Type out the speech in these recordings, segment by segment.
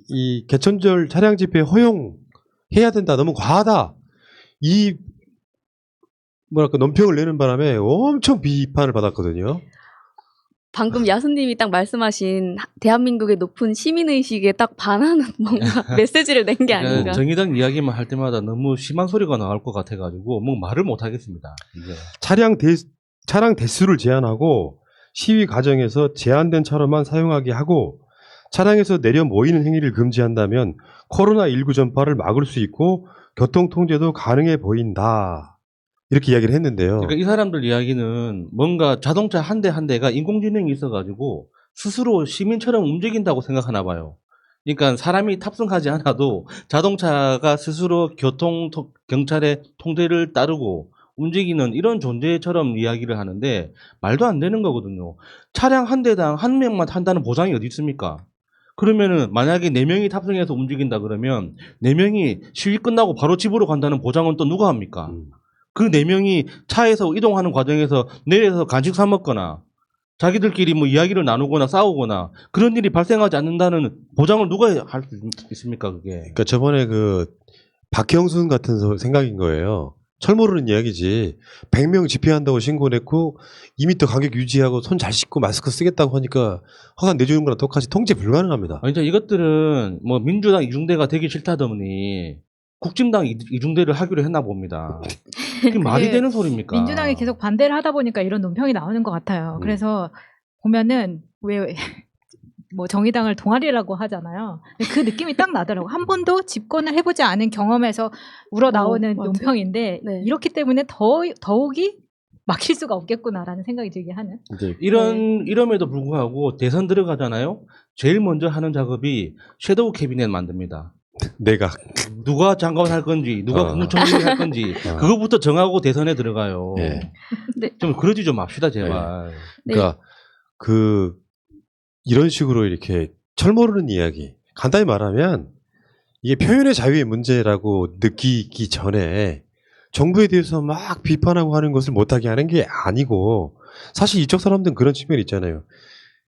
이 개천절 차량 집회 허용해야 된다, 너무 과하다, 이 뭐랄까 논평을 내는 바람에 엄청 비판을 받았거든요. 방금 야수님이 딱 말씀하신 대한민국의 높은 시민의식에 딱 반하는 뭔가 메시지를 낸 게 아닌가. 정의당 이야기만 할 때마다 너무 심한 소리가 나올 것 같아가지고 뭐 말을 못 하겠습니다. 이게. 차량 대수를 제한하고 시위 과정에서 제한된 차로만 사용하게 하고 차량에서 내려 모이는 행위를 금지한다면 코로나19 전파를 막을 수 있고 교통 통제도 가능해 보인다. 이렇게 이야기를 했는데요. 그러니까 이 사람들 이야기는 뭔가 자동차 한 대 한 대가 인공지능이 있어가지고 스스로 시민처럼 움직인다고 생각하나 봐요. 그러니까 사람이 탑승하지 않아도 자동차가 스스로 경찰의 통제를 따르고 움직이는 이런 존재처럼 이야기를 하는데 말도 안 되는 거거든요. 차량 한 대당 한 명만 탄다는 보장이 어디 있습니까? 그러면은 만약에 4명이 탑승해서 움직인다 그러면 4명이 시위 끝나고 바로 집으로 간다는 보장은 또 누가 합니까? 그 4명이 차에서 이동하는 과정에서 내려서 간식 사 먹거나 자기들끼리 뭐 이야기를 나누거나 싸우거나 그런 일이 발생하지 않는다는 보장을 누가 할 수 있습니까, 그게? 그러니까 저번에 그 박형순 같은 생각인 거예요. 철모르는 이야기지. 100명 집회한다고 신고를 했고 2m 간격 유지하고 손 잘 씻고 마스크 쓰겠다고 하니까 허가 내주는 거랑 똑같이 통제 불가능합니다. 아니, 이것들은 뭐 민주당 이중대가 되기 싫다더니 국진당 이중대를 하기로 했나 봅니다. 그게 말이 되는 소리입니까? 민주당이 계속 반대를 하다 보니까 이런 논평이 나오는 것 같아요. 그래서 보면은 왜 뭐 정의당을 동아리라고 하잖아요. 그 느낌이 딱 나더라고. 한 번도 집권을 해보지 않은 경험에서 우러나오는 논평인데 네. 이렇기 때문에 더욱이 막힐 수가 없겠구나라는 생각이 들게 하는. 이럼에도 불구하고 대선 들어가잖아요. 제일 먼저 하는 작업이 섀도우 캐비넷 만듭니다. 내가 누가 장관 할 건지, 누가 국무총리 할 건지 그거부터 정하고 대선에 들어가요. 네. 좀 그러지 좀 맙시다 제발. 그러니까 이런 식으로 이렇게 철모르는 이야기. 간단히 말하면 이게 표현의 자유의 문제라고 느끼기 전에 정부에 대해서 막 비판하고 하는 것을 못하게 하는 게 아니고 사실 이쪽 사람들은 그런 측면이 있잖아요.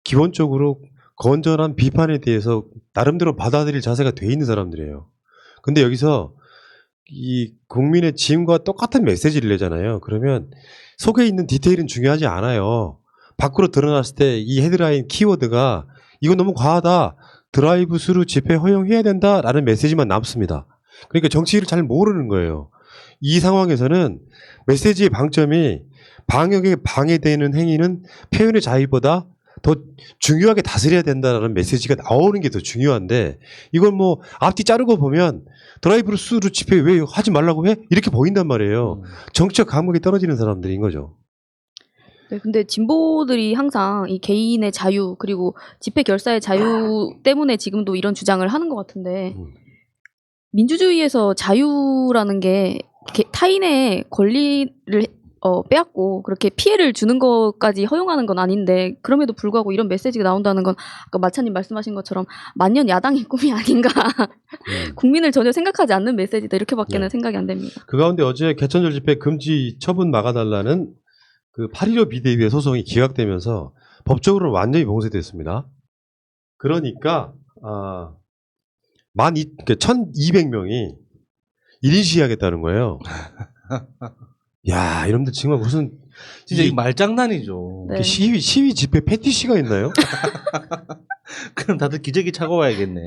기본적으로 건전한 비판에 대해서 나름대로 받아들일 자세가 돼 있는 사람들이에요. 근데 여기서 이 국민의 짐과 똑같은 메시지를 내잖아요. 그러면 속에 있는 디테일은 중요하지 않아요. 밖으로 드러났을 때 이 헤드라인 키워드가 이건 너무 과하다, 드라이브 스루 집회 허용해야 된다라는 메시지만 남습니다. 그러니까 정치를 잘 모르는 거예요. 이 상황에서는 메시지의 방점이 방역에 방해되는 행위는 표현의 자유보다 더 중요하게 다스려야 된다는 메시지가 나오는 게 더 중요한데 이건 뭐 앞뒤 자르고 보면 드라이브 스루 집회 왜 하지 말라고 해? 이렇게 보인단 말이에요. 정치적 감각이 떨어지는 사람들인 거죠. 네, 근데 진보들이 항상 이 개인의 자유 그리고 집회 결사의 자유 때문에 지금도 이런 주장을 하는 것 같은데 민주주의에서 자유라는 게 타인의 권리를 빼앗고 그렇게 피해를 주는 것까지 허용하는 건 아닌데 그럼에도 불구하고 이런 메시지가 나온다는 건 아까 마차님 말씀하신 것처럼 만년 야당의 꿈이 아닌가. 국민을 전혀 생각하지 않는 메시지다 이렇게밖에는 생각이 안 됩니다. 그 가운데 어제 개천절 집회 금지 처분 막아달라는 그 8.15 비대위의 소송이 기각되면서 법적으로 완전히 봉쇄됐습니다. 그러니까 1,200명이 1인 시위하겠다는 거예요. 야, 이놈들 정말 무슨 진짜 이 말장난이죠. 네. 시위 집회 패티시가 있나요? 그럼 다들 기저귀 차고 와야겠네.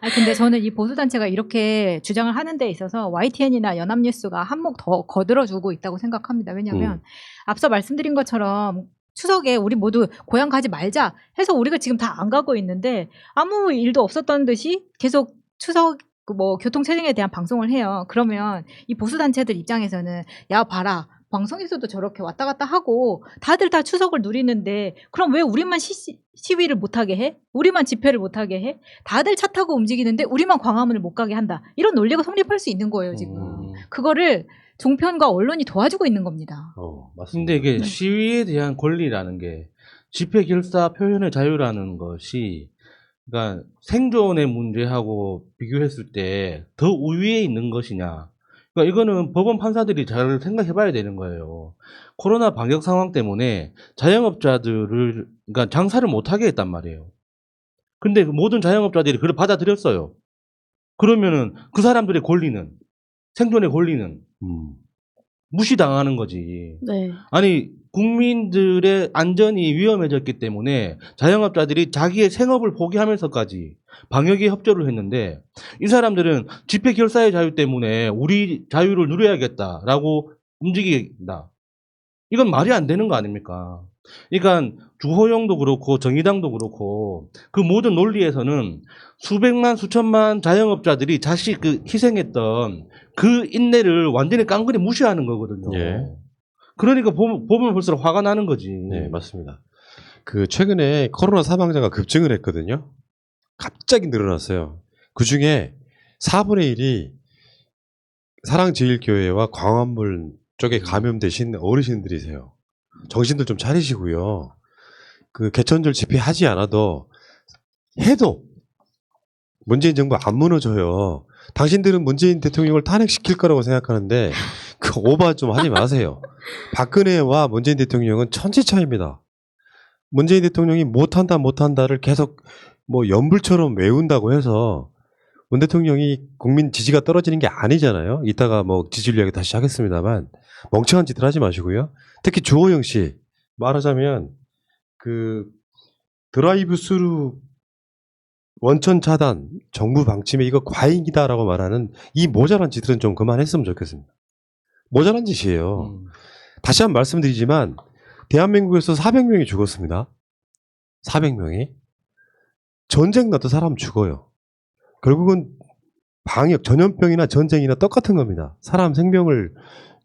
아니, 근데 저는 이 보수단체가 이렇게 주장을 하는 데 있어서 YTN이나 연합뉴스가 한몫 더 거들어주고 있다고 생각합니다. 왜냐하면 앞서 말씀드린 것처럼 추석에 우리 모두 고향 가지 말자 해서 우리가 지금 다 안 가고 있는데 아무 일도 없었던 듯이 계속 추석 뭐 교통체증에 대한 방송을 해요. 그러면 이 보수단체들 입장에서는 야 봐라. 방송에서도 저렇게 왔다 갔다 하고 다들 다 추석을 누리는데 그럼 왜 우리만 시위를 못하게 해? 우리만 집회를 못하게 해? 다들 차 타고 움직이는데 우리만 광화문을 못 가게 한다. 이런 논리가 성립할 수 있는 거예요 지금. 그거를 종편과 언론이 도와주고 있는 겁니다. 맞습니다. 근데 이게 시위에 대한 권리라는 게 집회 결사 표현의 자유라는 것이 그러니까 생존의 문제하고 비교했을 때 더 우위에 있는 것이냐. 그러니까 이거는 법원 판사들이 잘 생각해 봐야 되는 거예요. 코로나 방역 상황 때문에 자영업자들을, 그러니까 장사를 못하게 했단 말이에요. 근데 그 모든 자영업자들이 그걸 받아들였어요. 그러면은 그 사람들의 권리는, 생존의 권리는 무시당하는 거지. 네. 아니, 국민들의 안전이 위험해졌기 때문에 자영업자들이 자기의 생업을 포기하면서까지 방역에 협조를 했는데, 이 사람들은 집회 결사의 자유 때문에 우리 자유를 누려야겠다라고 움직인다. 이건 말이 안 되는 거 아닙니까? 그러니까 주호영도 그렇고 정의당도 그렇고 그 모든 논리에서는 수백만 수천만 자영업자들이 자식 그 희생했던 그 인내를 완전히 깡그리 무시하는 거거든요. 예. 그러니까 보면 볼수록 화가 나는 거지. 네, 맞습니다. 그 최근에 코로나 사망자가 급증을 했거든요. 갑자기 늘어났어요. 그 중에 4분의 1이 사랑제일교회와 광화문 쪽에 감염되신 어르신들이세요. 정신들 좀 차리시고요. 그 개천절 집회하지 않아도 해도 문재인 정부 안 무너져요. 당신들은 문재인 대통령을 탄핵시킬 거라고 생각하는데 그 오바 좀 하지 마세요. 박근혜와 문재인 대통령은 천지 차이입니다. 문재인 대통령이 못한다를 계속 뭐 연불처럼 외운다고 해서 문 대통령이 국민 지지가 떨어지는 게 아니잖아요. 이따가 뭐 지지율 이야기 다시 하겠습니다만 멍청한 짓을 하지 마시고요. 특히 주호영 씨 말하자면 그 드라이브 스루 원천 차단 정부 방침에 이거 과잉이다라고 말하는 이 모자란 짓들은 좀 그만했으면 좋겠습니다. 모자란 짓이에요. 다시 한번 말씀드리지만 대한민국에서 400명이 죽었습니다. 400명이. 전쟁 나도 사람 죽어요. 결국은 방역, 전염병이나 전쟁이나 똑같은 겁니다. 사람 생명을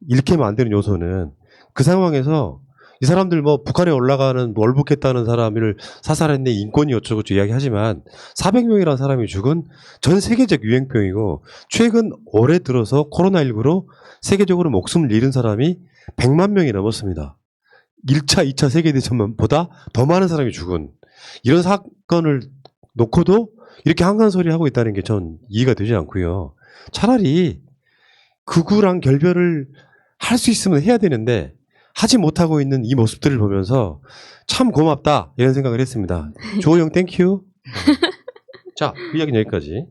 잃게 만드는 요소는 그 상황에서 이 사람들 뭐 북한에 올라가는 월북했다는 사람을 사살했네 인권이 어쩌고저쩌고 이야기하지만 400명이라는 사람이 죽은 전 세계적 유행병이고 최근 올해 들어서 코로나19로 세계적으로 목숨을 잃은 사람이 100만 명이 넘었습니다. 1차, 2차 세계대전보다 더 많은 사람이 죽은 이런 사건을 놓고도 이렇게 한간 소리 하고 있다는 게 전 이해가 되지 않고요. 차라리 극우랑 결별을 할 수 있으면 해야 되는데 하지 못하고 있는 이 모습들을 보면서 참 고맙다 이런 생각을 했습니다. 조호영 땡큐. 자, 그 이야기는 여기까지.